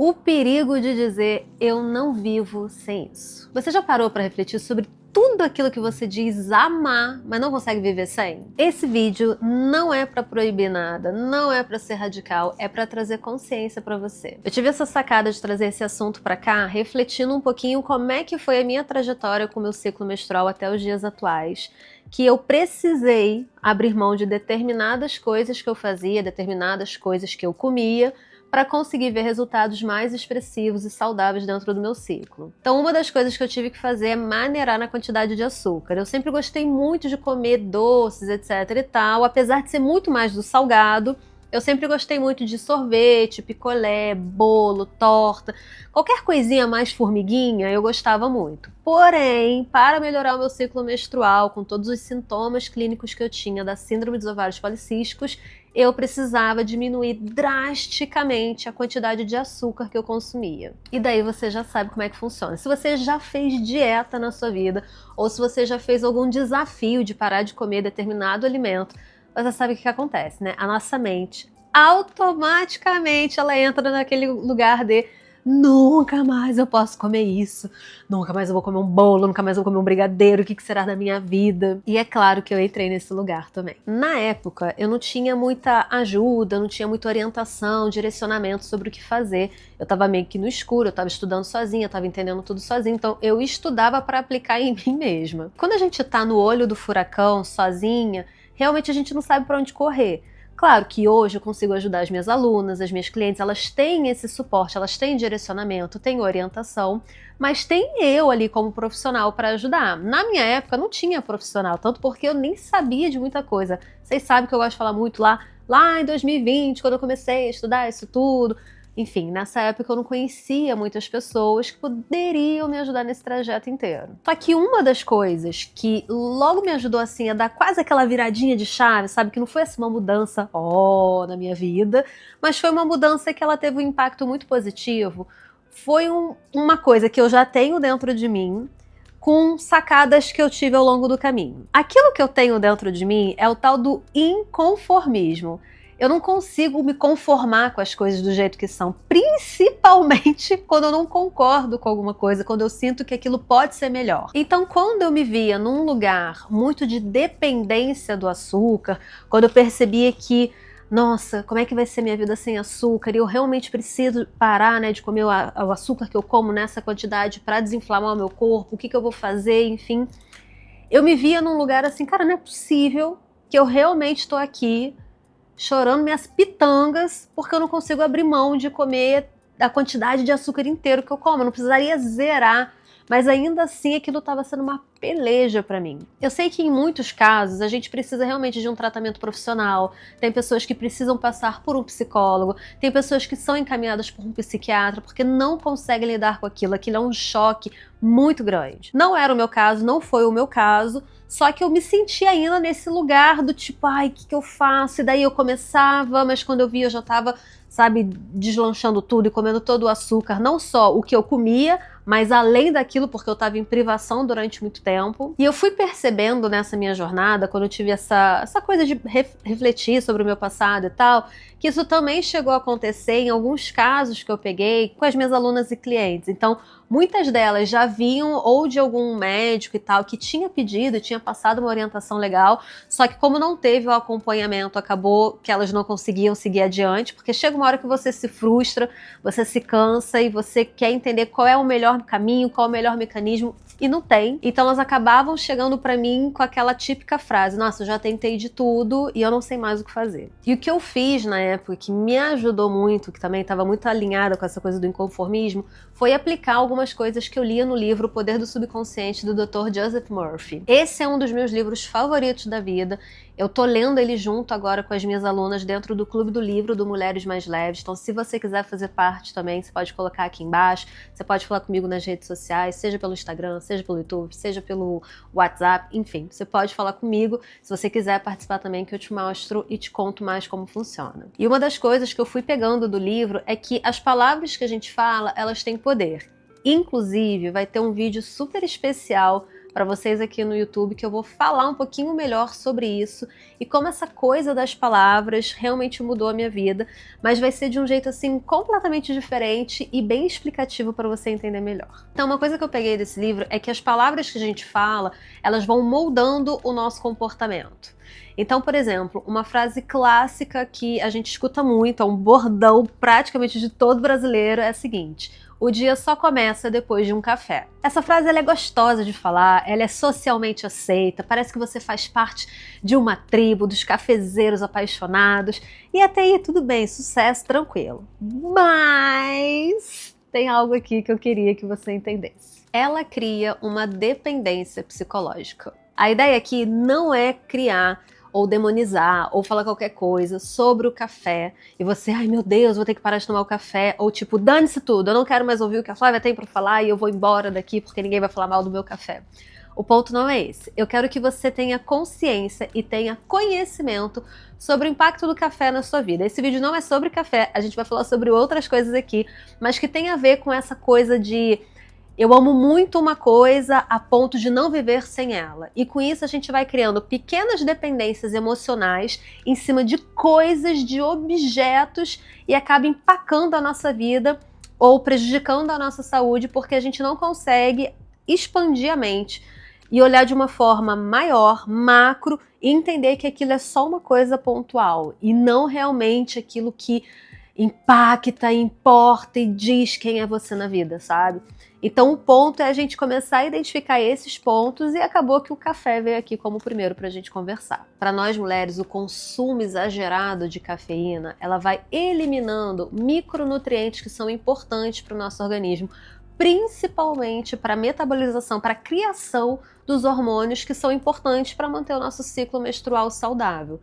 O perigo de dizer eu não vivo sem isso. Você já parou para refletir sobre tudo aquilo que você diz amar, mas não consegue viver sem? Esse vídeo não é para proibir nada, não é para ser radical, é para trazer consciência para você. Eu tive essa sacada de trazer esse assunto para cá, refletindo um pouquinho como é que foi a minha trajetória com o meu ciclo menstrual até os dias atuais, que eu precisei abrir mão de determinadas coisas que eu fazia, determinadas coisas que eu comia, para conseguir ver resultados mais expressivos e saudáveis dentro do meu ciclo. Então, uma das coisas que eu tive que fazer é maneirar na quantidade de açúcar. Eu sempre gostei muito de comer doces, etc e tal, apesar de ser muito mais do salgado. Eu sempre gostei muito de sorvete, picolé, bolo, torta, qualquer coisinha mais formiguinha eu gostava muito. Porém, para melhorar o meu ciclo menstrual, com todos os sintomas clínicos que eu tinha da síndrome dos ovários policísticos, eu precisava diminuir drasticamente a quantidade de açúcar que eu consumia. E daí você já sabe como é que funciona. Se você já fez dieta na sua vida, ou se você já fez algum desafio de parar de comer determinado alimento, você sabe o que acontece, né? A nossa mente, automaticamente, ela entra naquele lugar de nunca mais eu posso comer isso, nunca mais eu vou comer um bolo, nunca mais eu vou comer um brigadeiro, o que será da minha vida? E é claro que eu entrei nesse lugar também. Na época, eu não tinha muita ajuda, não tinha muita orientação, direcionamento sobre o que fazer. Eu tava meio que no escuro, eu tava estudando sozinha, eu tava entendendo tudo sozinha, então eu estudava para aplicar em mim mesma. Quando a gente tá no olho do furacão, sozinha, realmente a gente não sabe para onde correr. Claro que hoje eu consigo ajudar as minhas alunas, as minhas clientes, elas têm esse suporte, elas têm direcionamento, têm orientação, mas tem eu ali como profissional para ajudar. Na minha época não tinha profissional, tanto porque eu nem sabia de muita coisa. Vocês sabem que eu gosto de falar muito lá em 2020, quando eu comecei a estudar isso tudo. Enfim, nessa época eu não conhecia muitas pessoas que poderiam me ajudar nesse trajeto inteiro. Só que uma das coisas que logo me ajudou assim a dar quase aquela viradinha de chave, sabe? Que não foi assim uma mudança, na minha vida, mas foi uma mudança que ela teve um impacto muito positivo. Foi uma coisa que eu já tenho dentro de mim, com sacadas que eu tive ao longo do caminho. Aquilo que eu tenho dentro de mim é o tal do inconformismo. Eu não consigo me conformar com as coisas do jeito que são, principalmente quando eu não concordo com alguma coisa, quando eu sinto que aquilo pode ser melhor. Então, quando eu me via num lugar muito de dependência do açúcar, quando eu percebia que, nossa, como é que vai ser minha vida sem açúcar? E eu realmente preciso parar, né, de comer o açúcar que eu como nessa quantidade para desinflamar o meu corpo, o que eu vou fazer, enfim. Eu me via num lugar assim, cara, não é possível que eu realmente estou aqui chorando minhas pitangas porque eu não consigo abrir mão de comer a quantidade de açúcar inteiro que eu como. Eu não precisaria zerar, mas ainda assim aquilo estava sendo uma peleja para mim. Eu sei que em muitos casos a gente precisa realmente de um tratamento profissional, tem pessoas que precisam passar por um psicólogo, tem pessoas que são encaminhadas por um psiquiatra porque não conseguem lidar com aquilo, aquilo é um choque muito grande. Não era o meu caso, não foi o meu caso, só que eu me senti ainda nesse lugar do tipo, ai, o que eu faço? E daí eu começava, mas quando eu via eu já tava, sabe, deslanchando tudo e comendo todo o açúcar, não só o que eu comia, mas além daquilo, porque eu estava em privação durante muito tempo. E eu fui percebendo nessa minha jornada, quando eu tive essa coisa de refletir sobre o meu passado e tal, que isso também chegou a acontecer em alguns casos que eu peguei com as minhas alunas e clientes. Então, muitas delas já vinham ou de algum médico e tal, que tinha pedido, tinha passado uma orientação legal, só que como não teve o acompanhamento, acabou que elas não conseguiam seguir adiante, porque chega uma hora que você se frustra, você se cansa e você quer entender qual é o melhor caminho, qual é o melhor mecanismo, e não tem. Então elas acabavam chegando pra mim com aquela típica frase, nossa, eu já tentei de tudo e eu não sei mais o que fazer. E o que eu fiz na época, que me ajudou muito, que também estava muito alinhada com essa coisa do inconformismo, foi aplicar algumas coisas que eu lia no livro O Poder do Subconsciente, do Dr. Joseph Murphy. Esse é um dos meus livros favoritos da vida. Eu tô lendo ele junto agora com as minhas alunas dentro do Clube do Livro do Mulheres Mais Leves. Então, se você quiser fazer parte também, você pode colocar aqui embaixo. Você pode falar comigo nas redes sociais, seja pelo Instagram, seja pelo YouTube, seja pelo WhatsApp, enfim. Você pode falar comigo se você quiser participar também, que eu te mostro e te conto mais como funciona. E uma das coisas que eu fui pegando do livro é que as palavras que a gente fala, elas têm poder. Inclusive, vai ter um vídeo super especial para vocês aqui no YouTube, que eu vou falar um pouquinho melhor sobre isso e como essa coisa das palavras realmente mudou a minha vida, mas vai ser de um jeito assim completamente diferente e bem explicativo para você entender melhor. Então, uma coisa que eu peguei desse livro é que as palavras que a gente fala, elas vão moldando o nosso comportamento. Então, por exemplo, uma frase clássica que a gente escuta muito, é um bordão praticamente de todo brasileiro, é a seguinte: o dia só começa depois de um café. Essa frase ela é gostosa de falar, ela é socialmente aceita, parece que você faz parte de uma tribo dos cafezeiros apaixonados, e até aí tudo bem, sucesso, tranquilo. Mas tem algo aqui que eu queria que você entendesse. Ela cria uma dependência psicológica. A ideia aqui não é criar ou demonizar, ou falar qualquer coisa sobre o café, e você, ai meu Deus, vou ter que parar de tomar o café, ou tipo, dane-se tudo, eu não quero mais ouvir o que a Flávia tem pra falar e eu vou embora daqui porque ninguém vai falar mal do meu café. O ponto não é esse. Eu quero que você tenha consciência e tenha conhecimento sobre o impacto do café na sua vida. Esse vídeo não é sobre café, a gente vai falar sobre outras coisas aqui, mas que tem a ver com essa coisa de eu amo muito uma coisa a ponto de não viver sem ela. E com isso a gente vai criando pequenas dependências emocionais em cima de coisas, de objetos, e acaba empacando a nossa vida ou prejudicando a nossa saúde porque a gente não consegue expandir a mente e olhar de uma forma maior, macro, e entender que aquilo é só uma coisa pontual e não realmente aquilo que impacta, importa e diz quem é você na vida, sabe? Então o ponto é a gente começar a identificar esses pontos, e acabou que o café veio aqui como o primeiro para a gente conversar. Para nós mulheres, o consumo exagerado de cafeína, ela vai eliminando micronutrientes que são importantes para o nosso organismo, principalmente para a metabolização, para a criação dos hormônios que são importantes para manter o nosso ciclo menstrual saudável.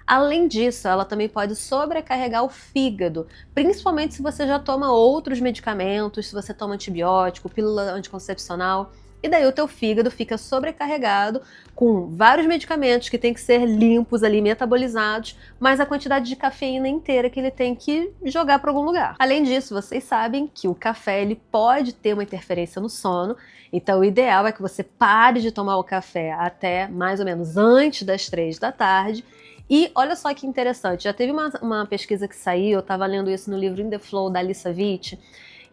Além disso, ela também pode sobrecarregar o fígado, principalmente se você já toma outros medicamentos, se você toma antibiótico, pílula anticoncepcional, e daí o teu fígado fica sobrecarregado com vários medicamentos que tem que ser limpos ali, metabolizados, mas a quantidade de cafeína inteira que ele tem que jogar para algum lugar. Além disso, vocês sabem que o café ele pode ter uma interferência no sono, então o ideal é que você pare de tomar o café até mais ou menos antes das 3 da tarde. E olha só que interessante, já teve uma pesquisa que saiu, eu estava lendo isso no livro In The Flow da Alissa Vitti,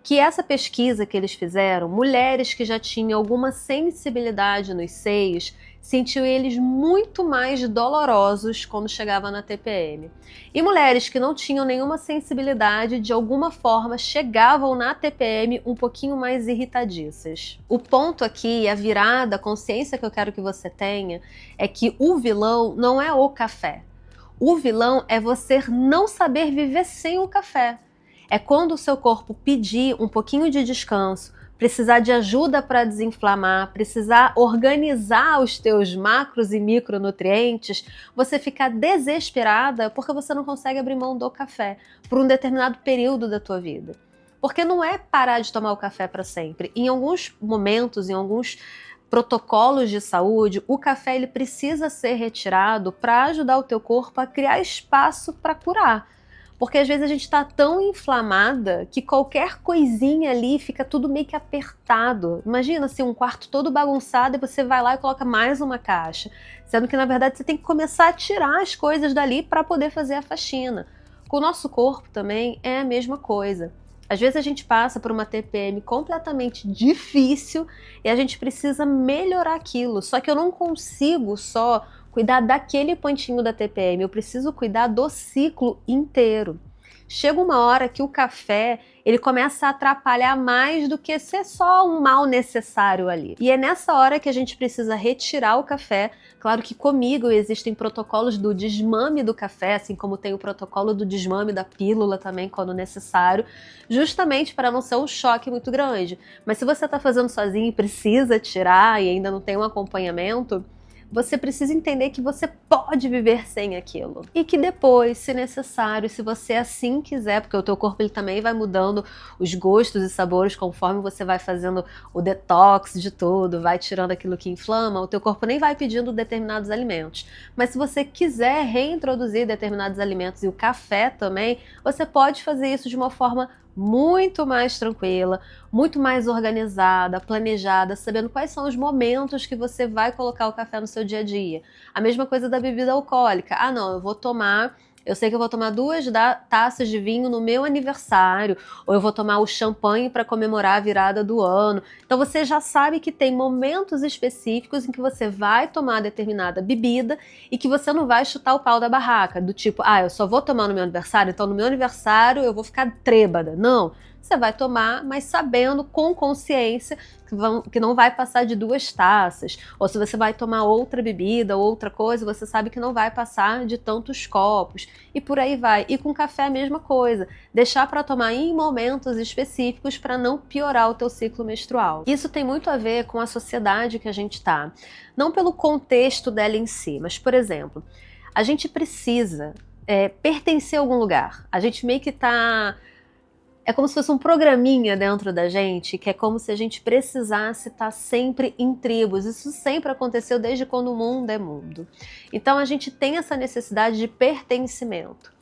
que essa pesquisa que eles fizeram, mulheres que já tinham alguma sensibilidade nos seios, sentiam eles muito mais dolorosos quando chegava na TPM. E mulheres que não tinham nenhuma sensibilidade, de alguma forma, chegavam na TPM um pouquinho mais irritadiças. O ponto aqui, a virada, a consciência que eu quero que você tenha, é que o vilão não é o café. O vilão é você não saber viver sem o café. É quando o seu corpo pedir um pouquinho de descanso, precisar de ajuda para desinflamar, precisar organizar os teus macros e micronutrientes, você ficar desesperada porque você não consegue abrir mão do café por um determinado período da tua vida. Porque não é parar de tomar o café para sempre. Em alguns momentos, em alguns protocolos de saúde, o café ele precisa ser retirado para ajudar o teu corpo a criar espaço para curar. Porque às vezes a gente tá tão inflamada que qualquer coisinha ali fica tudo meio que apertado. Imagina assim, um quarto todo bagunçado e você vai lá e coloca mais uma caixa. Sendo que na verdade você tem que começar a tirar as coisas dali para poder fazer a faxina. Com o nosso corpo também é a mesma coisa. Às vezes a gente passa por uma TPM completamente difícil e a gente precisa melhorar aquilo. Só que eu não consigo só cuidar daquele pontinho da TPM, eu preciso cuidar do ciclo inteiro. Chega uma hora que o café ele começa a atrapalhar mais do que ser só um mal necessário ali. E é nessa hora que a gente precisa retirar o café. Claro que comigo existem protocolos do desmame do café, assim como tem o protocolo do desmame da pílula também, quando necessário, justamente para não ser um choque muito grande. Mas se você está fazendo sozinho e precisa tirar e ainda não tem um acompanhamento, você precisa entender que você pode viver sem aquilo. E que depois, se necessário, se você assim quiser, porque o teu corpo ele também vai mudando os gostos e sabores conforme você vai fazendo o detox de tudo, vai tirando aquilo que inflama, o teu corpo nem vai pedindo determinados alimentos. Mas se você quiser reintroduzir determinados alimentos e o café também, você pode fazer isso de uma forma muito mais tranquila, muito mais organizada, planejada, sabendo quais são os momentos que você vai colocar o café no seu dia a dia. A mesma coisa da bebida alcoólica. Ah, não, eu sei que eu vou tomar 2 taças de vinho no meu aniversário, ou eu vou tomar o champanhe para comemorar a virada do ano. Então você já sabe que tem momentos específicos em que você vai tomar determinada bebida e que você não vai chutar o pau da barraca, do tipo, eu só vou tomar no meu aniversário, então no meu aniversário eu vou ficar trêbada. Não, você vai tomar, mas sabendo, com consciência, que não vai passar de 2 taças. Ou se você vai tomar outra bebida, outra coisa, você sabe que não vai passar de tantos copos. E por aí vai. E com café a mesma coisa. Deixar para tomar em momentos específicos para não piorar o teu ciclo menstrual. Isso tem muito a ver com a sociedade que a gente está. Não pelo contexto dela em si, mas, por exemplo, a gente precisa pertencer a algum lugar. A gente meio que tá... É como se fosse um programinha dentro da gente, que é como se a gente precisasse estar sempre em tribos. Isso sempre aconteceu desde quando o mundo é mundo. Então a gente tem essa necessidade de pertencimento.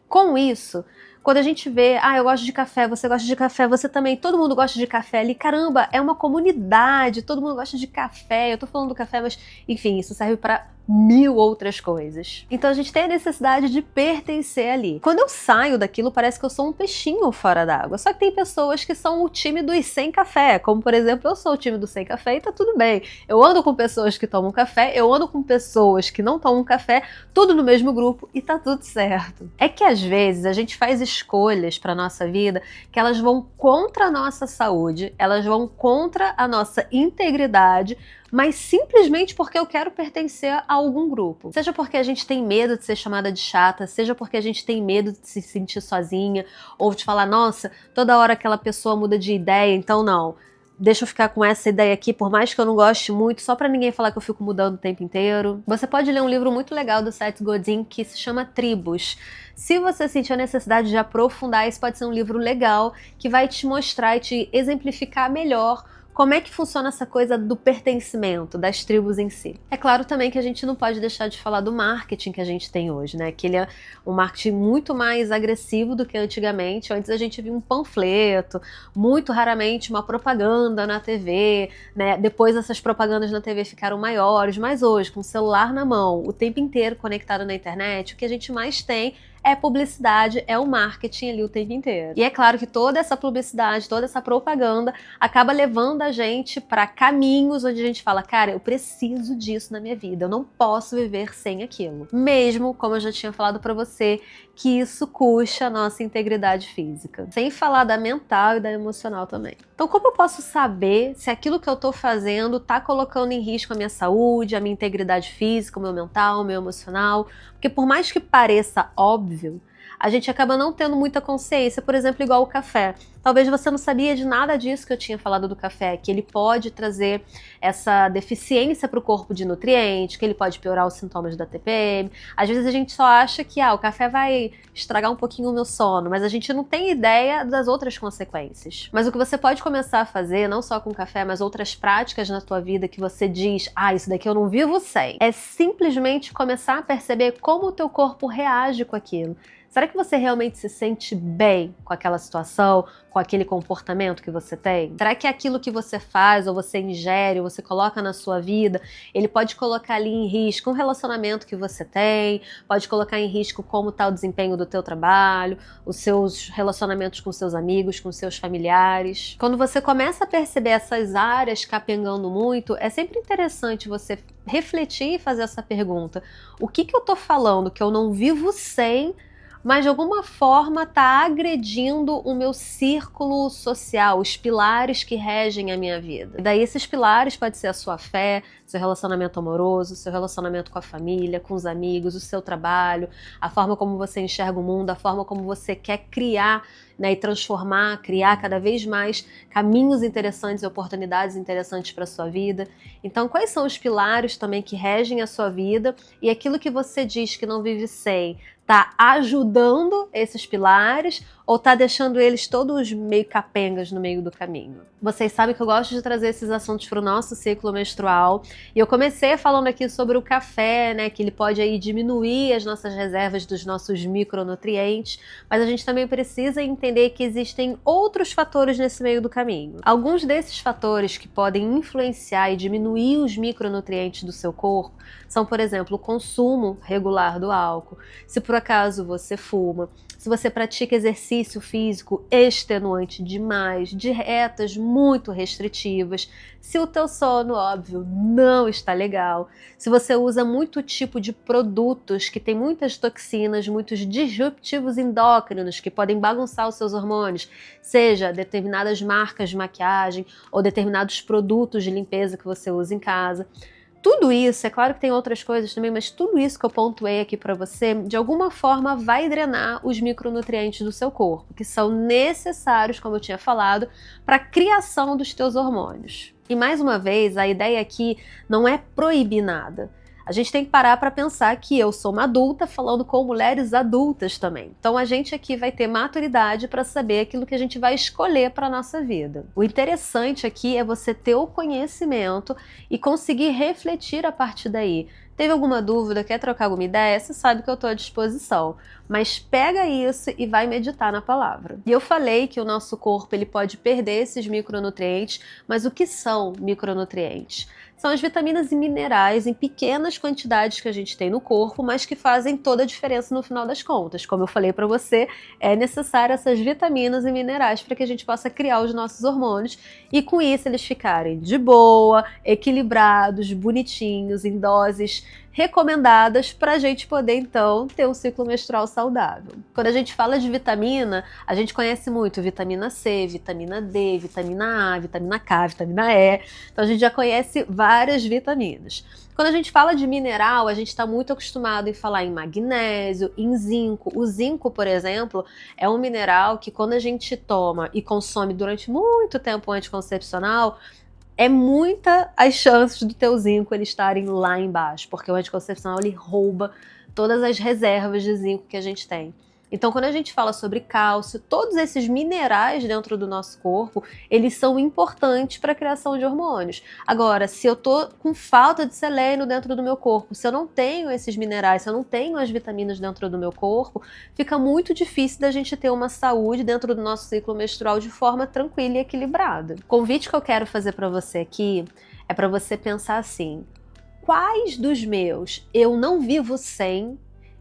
Com isso, quando a gente vê, eu gosto de café, você gosta de café, você também, todo mundo gosta de café ali, caramba, é uma comunidade, todo mundo gosta de café, eu tô falando do café, mas enfim, isso serve para 1000 outras coisas. Então a gente tem a necessidade de pertencer ali. Quando eu saio daquilo, parece que eu sou um peixinho fora d'água. Só que tem pessoas que são o time dos sem café, como por exemplo, eu sou o time do sem café e tá tudo bem. Eu ando com pessoas que tomam café, eu ando com pessoas que não tomam café, tudo no mesmo grupo e tá tudo certo. É que às vezes a gente faz escolhas para nossa vida que elas vão contra a nossa saúde, elas vão contra a nossa integridade, mas simplesmente porque eu quero pertencer a algum grupo. Seja porque a gente tem medo de ser chamada de chata, seja porque a gente tem medo de se sentir sozinha, ou de falar, nossa, toda hora aquela pessoa muda de ideia, então não, deixa eu ficar com essa ideia aqui, por mais que eu não goste muito, só pra ninguém falar que eu fico mudando o tempo inteiro. Você pode ler um livro muito legal do Seth Godin que se chama Tribos. Se você sentir a necessidade de aprofundar, esse pode ser um livro legal que vai te mostrar e te exemplificar melhor como é que funciona essa coisa do pertencimento, das tribos em si. É claro também que a gente não pode deixar de falar do marketing que a gente tem hoje, né? Que ele é um marketing muito mais agressivo do que antigamente. Antes a gente via um panfleto, muito raramente uma propaganda na TV, né? Depois essas propagandas na TV ficaram maiores, mas hoje, com o celular na mão, o tempo inteiro conectado na internet, o que a gente mais tem é publicidade, é o marketing ali o tempo inteiro. E é claro que toda essa publicidade, toda essa propaganda acaba levando a gente para caminhos onde a gente fala, cara, eu preciso disso na minha vida, eu não posso viver sem aquilo. Mesmo, como eu já tinha falado para você, que isso custa a nossa integridade física. Sem falar da mental e da emocional também. Então, como eu posso saber se aquilo que eu tô fazendo tá colocando em risco a minha saúde, a minha integridade física, o meu mental, o meu emocional? Porque por mais que pareça óbvio, a gente acaba não tendo muita consciência, por exemplo, igual o café. Talvez você não sabia de nada disso que eu tinha falado do café, que ele pode trazer essa deficiência para o corpo de nutrientes, que ele pode piorar os sintomas da TPM. Às vezes a gente só acha que o café vai estragar um pouquinho o meu sono, mas a gente não tem ideia das outras consequências. Mas o que você pode começar a fazer, não só com café, mas outras práticas na tua vida que você diz, isso daqui eu não vivo sem, é simplesmente começar a perceber como o teu corpo reage com aquilo. Será que você realmente se sente bem com aquela situação, com aquele comportamento que você tem? Será que aquilo que você faz, ou você ingere, ou você coloca na sua vida, ele pode colocar ali em risco um relacionamento que você tem, pode colocar em risco como está o desempenho do teu trabalho, os seus relacionamentos com seus amigos, com seus familiares? Quando você começa a perceber essas áreas capengando muito, é sempre interessante você refletir e fazer essa pergunta. O que eu tô falando que eu não vivo sem, mas de alguma forma está agredindo o meu círculo social, os pilares que regem a minha vida. E daí esses pilares pode ser a sua fé, seu relacionamento amoroso, seu relacionamento com a família, com os amigos, o seu trabalho, a forma como você enxerga o mundo, a forma como você quer criar, né, e transformar, criar cada vez mais caminhos interessantes e oportunidades interessantes para a sua vida. Então, quais são os pilares também que regem a sua vida e aquilo que você diz que não vive sem? Tá ajudando esses pilares ou tá deixando eles todos meio capengas no meio do caminho? Vocês sabem que eu gosto de trazer esses assuntos para o nosso ciclo menstrual e eu comecei falando aqui sobre o café, né, que ele pode aí diminuir as nossas reservas dos nossos micronutrientes, mas a gente também precisa entender que existem outros fatores nesse meio do caminho. Alguns desses fatores que podem influenciar e diminuir os micronutrientes do seu corpo são, por exemplo, o consumo regular do álcool. Se por acaso você fuma, se você pratica exercício físico extenuante demais, dietas muito restritivas, se o teu sono, óbvio, não está legal, se você usa muito tipo de produtos que tem muitas toxinas, muitos disruptivos endócrinos que podem bagunçar os seus hormônios, seja determinadas marcas de maquiagem ou determinados produtos de limpeza que você usa em casa. Tudo isso, é claro que tem outras coisas também, mas tudo isso que eu pontuei aqui para você, de alguma forma vai drenar os micronutrientes do seu corpo, que são necessários, como eu tinha falado, para a criação dos teus hormônios. E mais uma vez, a ideia aqui não é proibir nada. A gente tem que parar para pensar que eu sou uma adulta falando com mulheres adultas também. Então a gente aqui vai ter maturidade para saber aquilo que a gente vai escolher para a nossa vida. O interessante aqui é você ter o conhecimento e conseguir refletir a partir daí. Teve alguma dúvida, quer trocar alguma ideia? Você sabe que eu estou à disposição. Mas pega isso e vai meditar na palavra. E eu falei que o nosso corpo ele pode perder esses micronutrientes, mas o que são micronutrientes? São as vitaminas e minerais em pequenas quantidades que a gente tem no corpo, mas que fazem toda a diferença no final das contas. Como eu falei para você, é necessário essas vitaminas e minerais para que a gente possa criar os nossos hormônios e com isso eles ficarem de boa, equilibrados, bonitinhos, em doses recomendadas para a gente poder, então, ter um ciclo menstrual saudável. Quando a gente fala de vitamina, a gente conhece muito vitamina C, vitamina D, vitamina A, vitamina K, vitamina E. Então, a gente já conhece várias vitaminas. Quando a gente fala de mineral, a gente está muito acostumado em falar em magnésio, em zinco. O zinco, por exemplo, é um mineral que quando a gente toma e consome durante muito tempo anticoncepcional, é muita as chances do teu zinco ele estarem lá embaixo, porque o anticoncepcional ele rouba todas as reservas de zinco que a gente tem. Então, quando a gente fala sobre cálcio, todos esses minerais dentro do nosso corpo, eles são importantes para a criação de hormônios. Agora, se eu tô com falta de selênio dentro do meu corpo, se eu não tenho esses minerais, se eu não tenho as vitaminas dentro do meu corpo, fica muito difícil da gente ter uma saúde dentro do nosso ciclo menstrual de forma tranquila e equilibrada. O convite que eu quero fazer para você aqui é para você pensar assim: quais dos meus eu não vivo sem?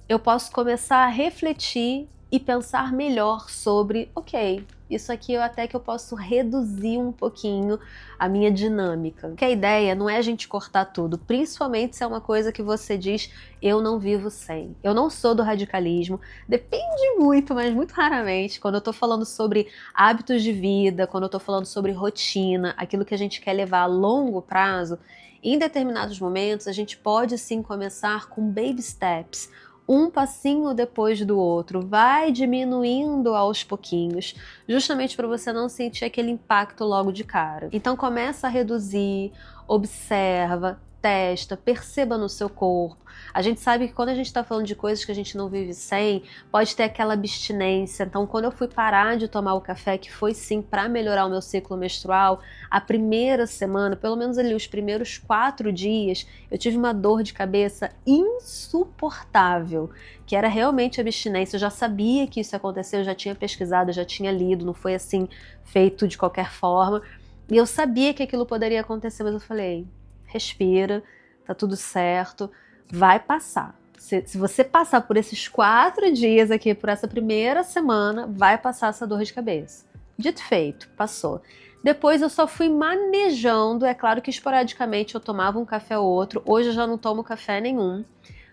Eu posso começar a refletir e pensar melhor sobre, ok, isso aqui eu posso reduzir um pouquinho a minha dinâmica. Porque a ideia não é a gente cortar tudo, principalmente se é uma coisa que você diz, eu não vivo sem. Eu não sou do radicalismo, depende muito, mas muito raramente, quando eu tô falando sobre hábitos de vida, quando eu tô falando sobre rotina, aquilo que a gente quer levar a longo prazo, em determinados momentos a gente pode sim começar com baby steps, um passinho depois do outro, vai diminuindo aos pouquinhos, justamente para você não sentir aquele impacto logo de cara. Então começa a reduzir, observa, testa, perceba no seu corpo. A gente sabe que quando a gente está falando de coisas que a gente não vive sem, pode ter aquela abstinência. Então, quando eu fui parar de tomar o café, que foi sim para melhorar o meu ciclo menstrual, a primeira semana, pelo menos ali os primeiros 4 dias, eu tive uma dor de cabeça insuportável, que era realmente abstinência. Eu já sabia que isso ia acontecer, eu já tinha pesquisado, eu já tinha lido, não foi assim feito de qualquer forma. E eu sabia que aquilo poderia acontecer, mas eu falei, respira, tá tudo certo, vai passar. Se você passar por esses 4 dias aqui, por essa primeira semana, vai passar essa dor de cabeça. Dito e feito, passou. Depois eu só fui manejando, é claro que esporadicamente eu tomava um café ou outro, hoje eu já não tomo café nenhum,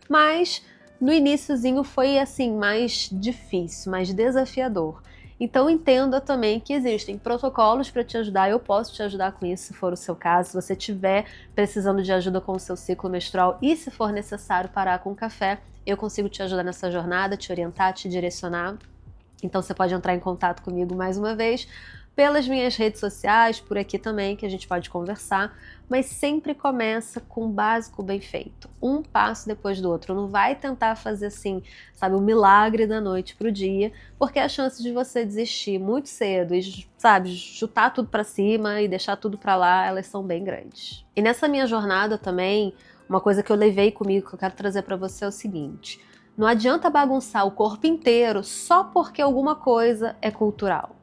mas no iniciozinho foi assim, mais difícil, mais desafiador. Então entenda também que existem protocolos para te ajudar, eu posso te ajudar com isso se for o seu caso, se você estiver precisando de ajuda com o seu ciclo menstrual e se for necessário parar com o café, eu consigo te ajudar nessa jornada, te orientar, te direcionar. Então você pode entrar em contato comigo mais uma vez pelas minhas redes sociais, por aqui também, que a gente pode conversar, mas sempre começa com o básico bem feito, um passo depois do outro. Não vai tentar fazer assim, sabe, o milagre da noite pro dia, porque a chance de você desistir muito cedo e, sabe, chutar tudo para cima e deixar tudo para lá, elas são bem grandes. E nessa minha jornada também, uma coisa que eu levei comigo, que eu quero trazer para você é o seguinte: não adianta bagunçar o corpo inteiro só porque alguma coisa é cultural.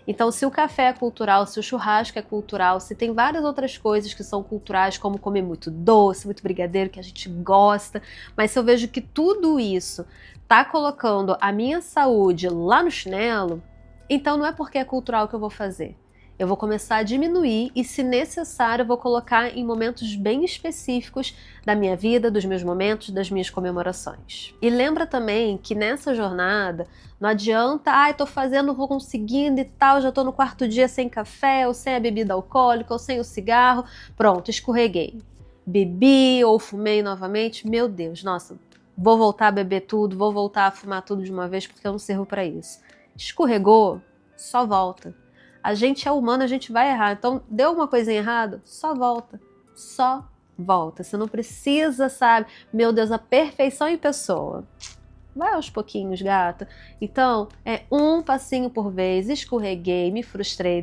Então, se o café é cultural, se o churrasco é cultural, se tem várias outras coisas que são culturais, como comer muito doce, muito brigadeiro, que a gente gosta, mas se eu vejo que tudo isso tá colocando a minha saúde lá no chinelo, então não é porque é cultural que eu vou fazer. Eu vou começar a diminuir e, se necessário, eu vou colocar em momentos bem específicos da minha vida, dos meus momentos, das minhas comemorações. E lembra também que nessa jornada não adianta, tô fazendo, vou conseguindo e tal, já tô no quarto dia sem café, ou sem a bebida alcoólica, ou sem o cigarro, pronto, escorreguei. Bebi ou fumei novamente, meu Deus, nossa, vou voltar a beber tudo, vou voltar a fumar tudo de uma vez porque eu não sirvo para isso. Escorregou, só volta. A gente é humano, a gente vai errar. Então, deu uma coisinha errada, só volta. Só volta. Você não precisa, sabe? Meu Deus, a perfeição em pessoa. Vai aos pouquinhos, gata. Então, é um passinho por vez. Escorreguei, me frustrei.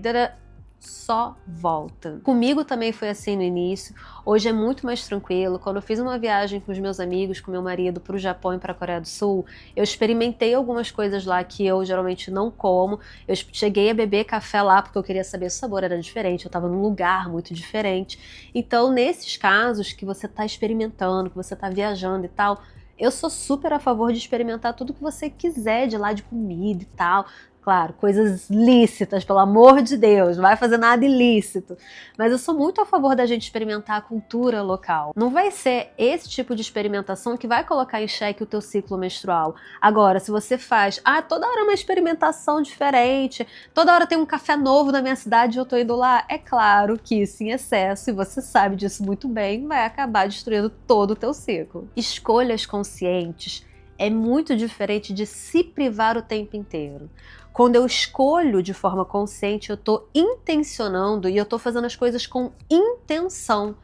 Só volta. Comigo também foi assim no início. Hoje é muito mais tranquilo. Quando eu fiz uma viagem com os meus amigos, com meu marido, para o Japão e para a Coreia do Sul, eu experimentei algumas coisas lá que eu geralmente não como. Eu cheguei a beber café lá porque eu queria saber se o sabor era diferente. Eu estava num lugar muito diferente. Então, nesses casos que você está experimentando, que você está viajando e tal, eu sou super a favor de experimentar tudo que você quiser de lá, de comida e tal. Claro, coisas lícitas, pelo amor de Deus, não vai fazer nada ilícito. Mas eu sou muito a favor da gente experimentar a cultura local. Não vai ser esse tipo de experimentação que vai colocar em xeque o teu ciclo menstrual. Agora, se você faz, toda hora uma experimentação diferente, toda hora tem um café novo na minha cidade e eu tô indo lá, é claro que isso em excesso, e você sabe disso muito bem, vai acabar destruindo todo o teu ciclo. Escolhas conscientes é muito diferente de se privar o tempo inteiro. Quando eu escolho de forma consciente, eu estou intencionando e eu estou fazendo as coisas com intenção.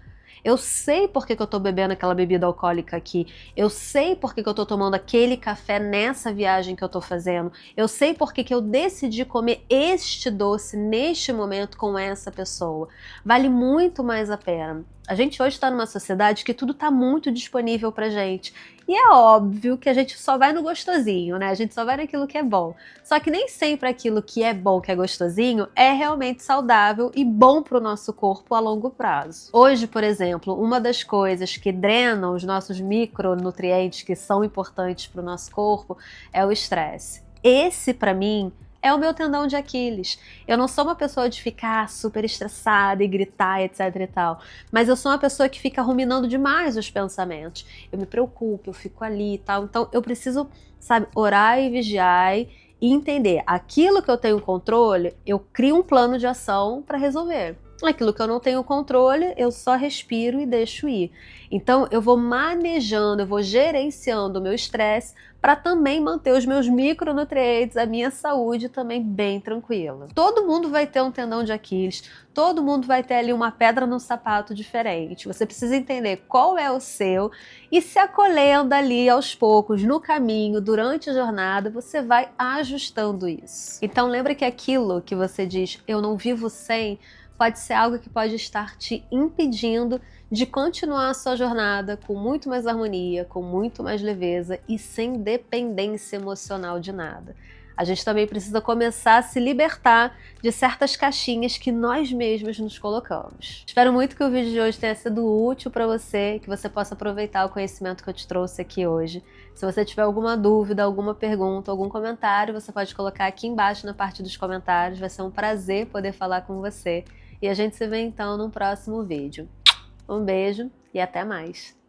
Eu sei por que eu estou bebendo aquela bebida alcoólica aqui. Eu sei por que eu estou tomando aquele café nessa viagem que eu estou fazendo. Eu sei por que eu decidi comer este doce neste momento com essa pessoa. Vale muito mais a pena. A gente hoje está numa sociedade que tudo está muito disponível pra gente. E é óbvio que a gente só vai no gostosinho, né? A gente só vai naquilo que é bom. Só que nem sempre aquilo que é bom, que é gostosinho, é realmente saudável e bom pro nosso corpo a longo prazo. Hoje, por exemplo, uma das coisas que drenam os nossos micronutrientes que são importantes pro nosso corpo é o estresse. Esse, pra mim, é o meu tendão de Aquiles. Eu não sou uma pessoa de ficar super estressada e gritar, etc e tal. Mas eu sou uma pessoa que fica ruminando demais os pensamentos. Eu me preocupo, eu fico ali e tal. Então eu preciso, sabe, orar e vigiar e entender. Aquilo que eu tenho controle, eu crio um plano de ação para resolver. Aquilo que eu não tenho controle, eu só respiro e deixo ir. Então eu vou manejando, eu vou gerenciando o meu estresse para também manter os meus micronutrientes, a minha saúde também bem tranquila. Todo mundo vai ter um tendão de Aquiles, todo mundo vai ter ali uma pedra no sapato diferente. Você precisa entender qual é o seu e se acolhendo ali aos poucos, no caminho, durante a jornada, você vai ajustando isso. Então lembra que aquilo que você diz, eu não vivo sem, pode ser algo que pode estar te impedindo de continuar a sua jornada com muito mais harmonia, com muito mais leveza e sem dependência emocional de nada. A gente também precisa começar a se libertar de certas caixinhas que nós mesmos nos colocamos. Espero muito que o vídeo de hoje tenha sido útil para você, que você possa aproveitar o conhecimento que eu te trouxe aqui hoje. Se você tiver alguma dúvida, alguma pergunta, algum comentário, você pode colocar aqui embaixo na parte dos comentários. Vai ser um prazer poder falar com você. E a gente se vê então no próximo vídeo. Um beijo e até mais!